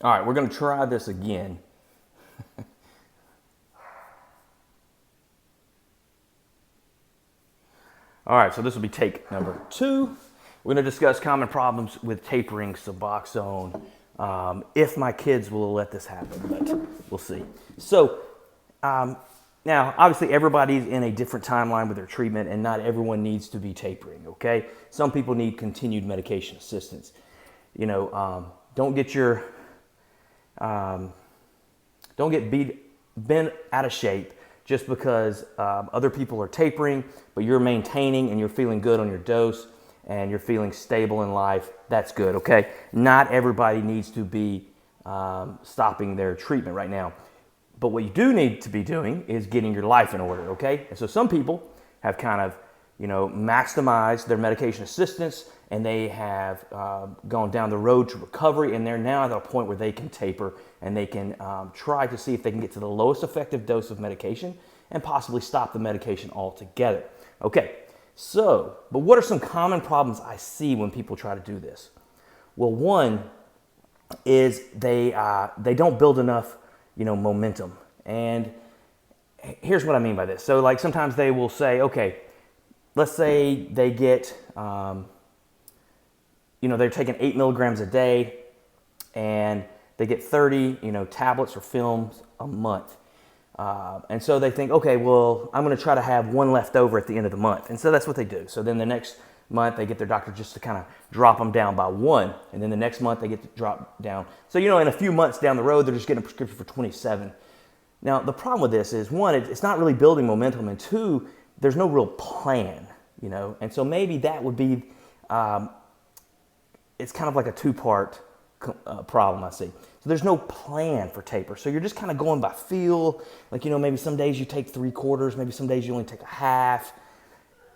All right, we're going to try this again. All right, so this will be take number 2. We're going to discuss common problems with tapering Suboxone. If my kids will let this happen, but we'll see. So now, obviously, everybody's in a different timeline with their treatment, and not everyone needs to be tapering, okay? Some people need continued medication assistance. You know, don't get bent out of shape just because other people are tapering, but you're maintaining and you're feeling good on your dose and you're feeling stable in life. That's good, okay? Not everybody needs to be stopping their treatment right now. But what you do need to be doing is getting your life in order, okay? And so some people have kind of, maximized their medication assistance, and they have gone down the road to recovery, and they're now at a point where they can taper and they can try to see if they can get to the lowest effective dose of medication and possibly stop the medication altogether. Okay, so, but what are some common problems I see when people try to do this? Well, one is they don't build enough momentum. And here's what I mean by this. So like sometimes they will say, okay, let's say they get, they're taking 8 milligrams a day and they get 30, tablets or films a month. And so they think, okay, well, I'm going to try to have one left over at the end of the month. And so that's what they do. So then the next month they get their doctor just to kind of drop them down by 1. And then the next month they get to drop down. So, in a few months down the road, they're just getting a prescription for 27. Now, the problem with this is, 1, it's not really building momentum. And 2, there's no real plan, And so maybe that would be, it's kind of like a 2-part problem I see. So there's no plan for taper. So you're just kind of going by feel. Like, maybe some days you take 3/4, maybe some days you only take a half.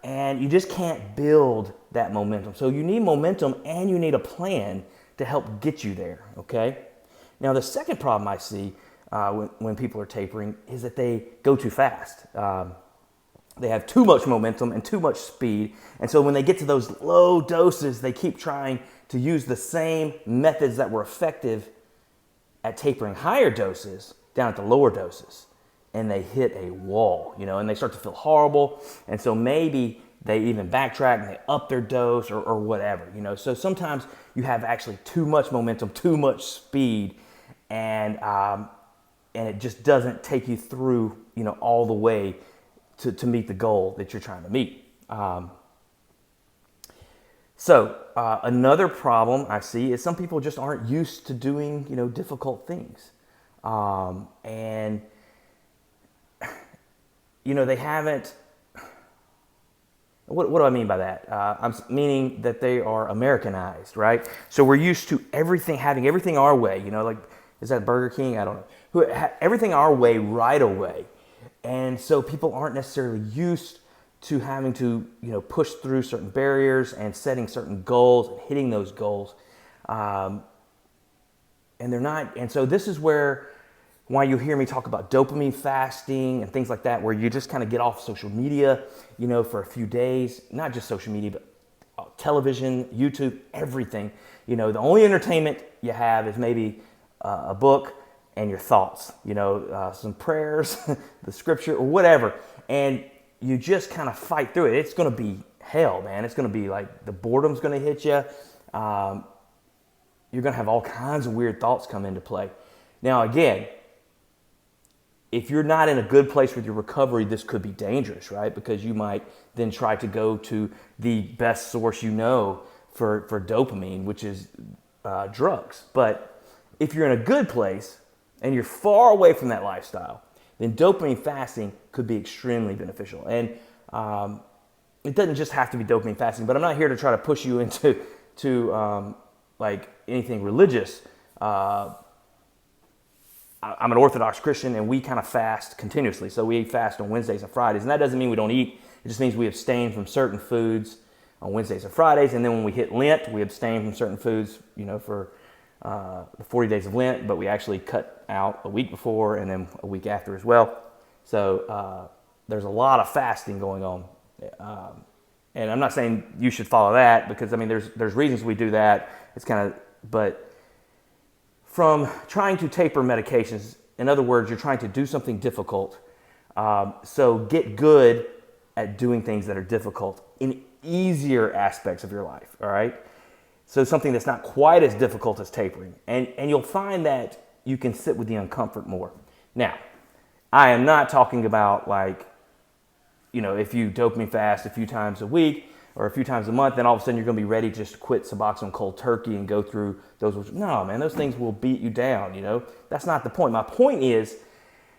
And you just can't build that momentum. So you need momentum and you need a plan to help get you there, okay? Now, the second problem I see when people are tapering is that they go too fast. They have too much momentum and too much speed. And so when they get to those low doses, they keep trying to use the same methods that were effective at tapering higher doses down at the lower doses. And they hit a wall, and they start to feel horrible. And so maybe they even backtrack and they up their dose or whatever, So sometimes you have actually too much momentum, too much speed, and it just doesn't take you through, all the way to meet the goal that you're trying to meet. So another problem I see is some people just aren't used to doing, difficult things. And they haven't, what do I mean by that? I'm meaning that they are Americanized, right? So we're used to having everything our way, like, is that Burger King? I don't know. Everything our way right away. And so people aren't necessarily used to having to, push through certain barriers and setting certain goals and hitting those goals. And they're not, and so this is why you hear me talk about dopamine fasting and things like that, where you just kind of get off social media, for a few days, not just social media, but television, YouTube, everything. The only entertainment you have is maybe a book and your thoughts, some prayers, the scripture or whatever. And you just kind of fight through it. It's going to be hell, man. It's going to be like the boredom's going to hit you. You're going to have all kinds of weird thoughts come into play. Now, again, if you're not in a good place with your recovery, this could be dangerous, right? Because you might then try to go to the best source for dopamine, which is drugs. But if you're in a good place and you're far away from that lifestyle, then dopamine fasting could be extremely beneficial. And it doesn't just have to be dopamine fasting, but I'm not here to try to push you into like anything religious. I'm an Orthodox Christian, and we kind of fast continuously. So we fast on Wednesdays and Fridays. And that doesn't mean we don't eat. It just means we abstain from certain foods on Wednesdays and Fridays. And then when we hit Lent, we abstain from certain foods, for the 40 days of Lent. But we actually cut out a week before and then a week after as well. So there's a lot of fasting going on. And I'm not saying you should follow that because, there's reasons we do that. It's kind of, but from trying to taper medications. In other words, you're trying to do something difficult. So get good at doing things that are difficult in easier aspects of your life, all right? So something that's not quite as difficult as tapering. And you'll find that you can sit with the uncomfort more. Now, I am not talking about like, you know, if you dopamine fast a few times a week or a few times a month, then all of a sudden you're going to be ready to just quit Suboxone cold turkey and go through those. No, man, those things will beat you down, you know? That's not the point. My point is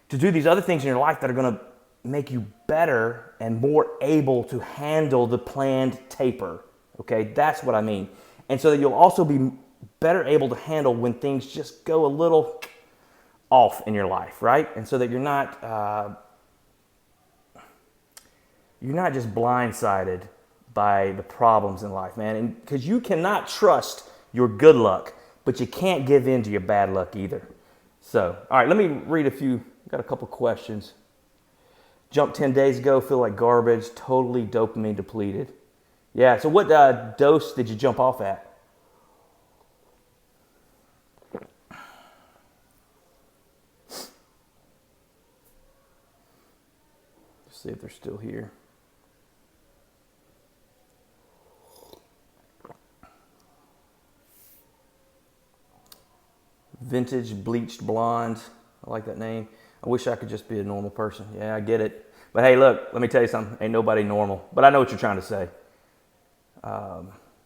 to do these other things in your life that are going to make you better and more able to handle the planned taper, okay? That's what I mean. And so that you'll also be better able to handle when things just go a little off in your life, right? And so that you're not just blindsided by the problems in life, man. And because you cannot trust your good luck, but you can't give in to your bad luck either. So, all right, let me read a few. Got a couple questions. Jumped 10 days ago, feel like garbage, totally dopamine depleted. Yeah, so what dose did you jump off at? See if they're still here. Vintage bleached blonde. I like that name. I wish I could just be a normal person. Yeah, I get it. But hey, look, let me tell you something. Ain't nobody normal. But I know what you're trying to say.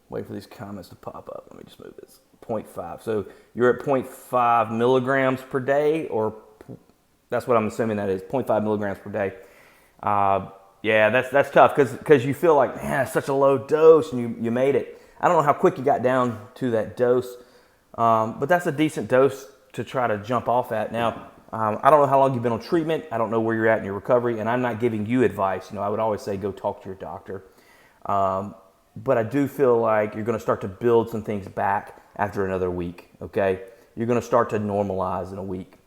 Wait for these comments to pop up. Let me just move this. 0.5. So you're at 0.5 milligrams per day, or that's what I'm assuming that is, 0.5 milligrams per day. Yeah, that's tough because you feel like, man, it's such a low dose and you made it. I don't know how quick you got down to that dose, but that's a decent dose to try to jump off at. Now, I don't know how long you've been on treatment. I don't know where you're at in your recovery, and I'm not giving you advice. You know, I would always say go talk to your doctor. But I do feel like you're going to start to build some things back after another week, okay? You're going to start to normalize in a week.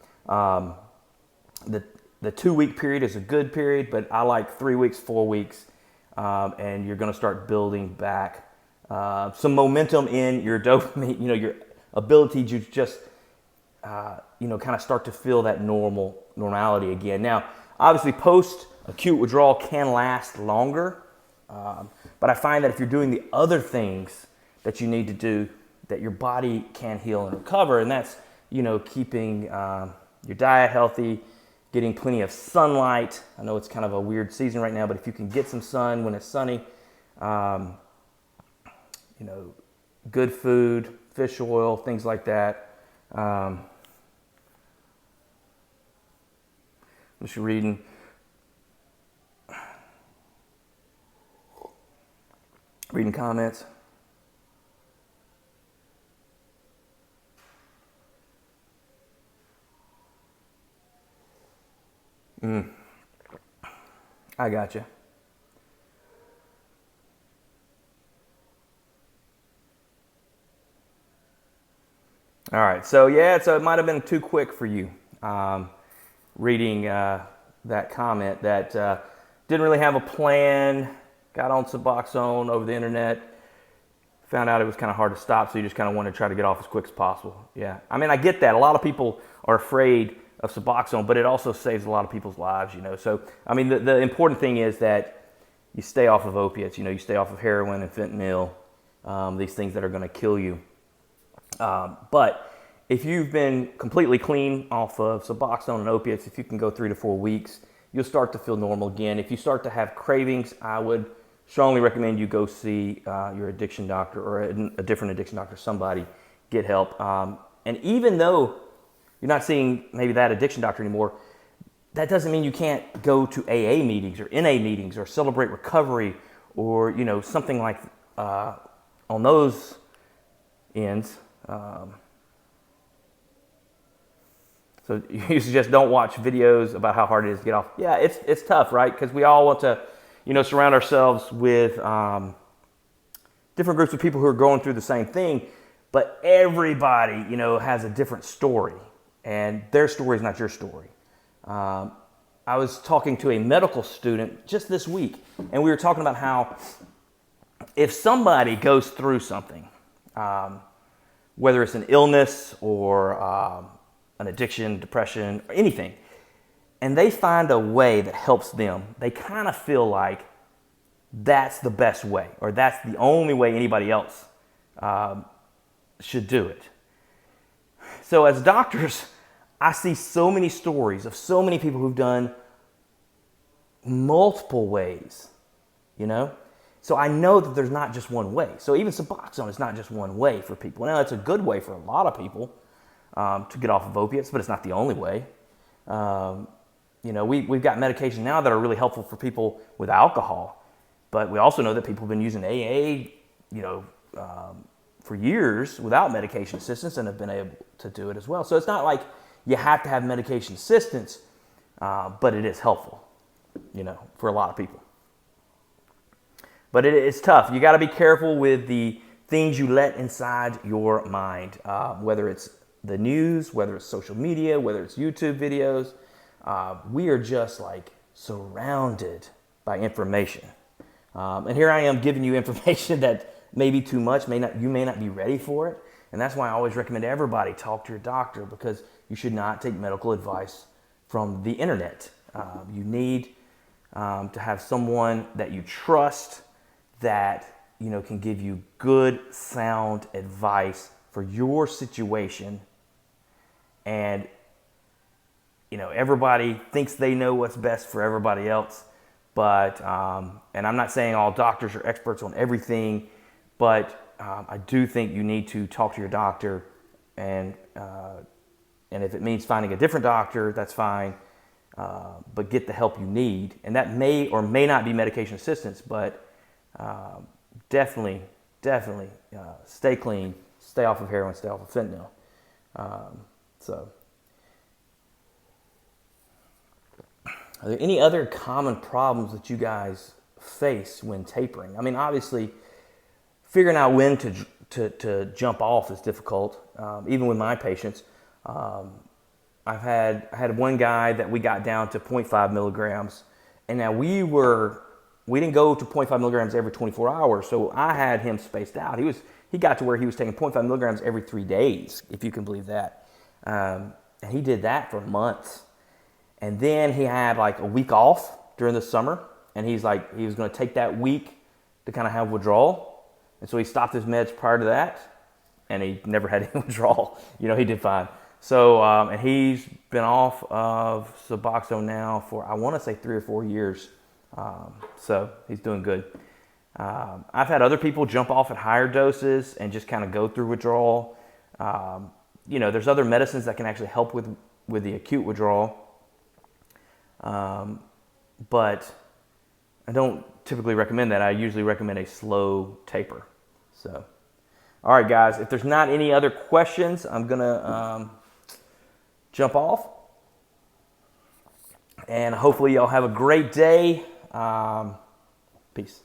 The 2-week period is a good period, but I like 3 weeks, 4 weeks, and you're going to start building back some momentum in your dopamine, you know, your ability to just, you know, kind of start to feel that normality again. Now, obviously, post-acute withdrawal can last longer, but I find that if you're doing the other things that you need to do, that your body can heal and recover, and that's, you know, keeping your diet healthy, getting plenty of sunlight. I know it's kind of a weird season right now, but if you can get some sun when it's sunny, you know, good food, fish oil, things like that. I'm just reading comments. I got you. All right, so yeah, so it might have been too quick for you reading that comment that didn't really have a plan, got on Suboxone over the internet, found out it was kind of hard to stop, so you just kind of want to try to get off as quick as possible. Yeah, I mean, I get that. A lot of people are afraid of Suboxone, but it also saves a lot of people's lives, you know. So, I mean, the important thing is that you stay off of opiates, you know, you stay off of heroin and fentanyl, these things that are going to kill you. But if you've been completely clean off of Suboxone and opiates, if you can go 3 to 4 weeks, you'll start to feel normal again. If you start to have cravings, I would strongly recommend you go see your addiction doctor or a different addiction doctor, somebody, get help. And even though you're not seeing maybe that addiction doctor anymore, that doesn't mean you can't go to AA meetings or NA meetings or Celebrate Recovery or, you know, something like on those ends. So you suggest don't watch videos about how hard it is to get off. Yeah, it's tough, right? Because we all want to, you know, surround ourselves with different groups of people who are going through the same thing, but everybody, you know, has a different story, and their story is not your story. I was talking to a medical student just this week, and we were talking about how if somebody goes through something, whether it's an illness or an addiction, depression, or anything, and they find a way that helps them, they kind of feel like that's the best way, or that's the only way anybody else should do it. So as doctors, I see so many stories of so many people who've done multiple ways, you know? So I know that there's not just one way. So even Suboxone is not just one way for people. Now, it's a good way for a lot of people to get off of opiates, but it's not the only way. You know, we've got medication now that are really helpful for people with alcohol, but we also know that people have been using AA, you know, for years without medication assistance and have been able to do it as well. So it's not like you have to have medication assistance, but it is helpful, you know, for a lot of people. But it's tough. You got to be careful with the things you let inside your mind, whether it's the news, whether it's social media, whether it's YouTube videos. We are just like surrounded by information. And here I am giving you information that may be too much, you may not be ready for it. And that's why I always recommend everybody talk to your doctor, because you should not take medical advice from the internet. You need to have someone that you trust, that, you know, can give you good, sound advice for your situation. And, you know, everybody thinks they know what's best for everybody else. But, and I'm not saying all doctors are experts on everything, but I do think you need to talk to your doctor, and if it means finding a different doctor, that's fine. But get the help you need. And that may or may not be medication assistance, but definitely stay clean, stay off of heroin, stay off of fentanyl. So, are there any other common problems that you guys face when tapering? I mean, obviously, figuring out when to jump off is difficult. Even with my patients, I had one guy that we got down to 0.5 milligrams, and now we didn't go to 0.5 milligrams every 24 hours, so I had him spaced out. He got to where he was taking 0.5 milligrams every 3 days, if you can believe that. And he did that for months. And then he had like a week off during the summer, and he was going to take that week to kind of have withdrawal. And so he stopped his meds prior to that, and he never had any withdrawal. You know, he did fine. So, and he's been off of Suboxone now for, I want to say 3 or 4 years. So he's doing good. I've had other people jump off at higher doses and just kind of go through withdrawal. You know, there's other medicines that can actually help with the acute withdrawal. But I don't typically recommend that. I usually recommend a slow taper. So, all right, guys, if there's not any other questions, I'm going to jump off. And hopefully y'all have a great day. Peace.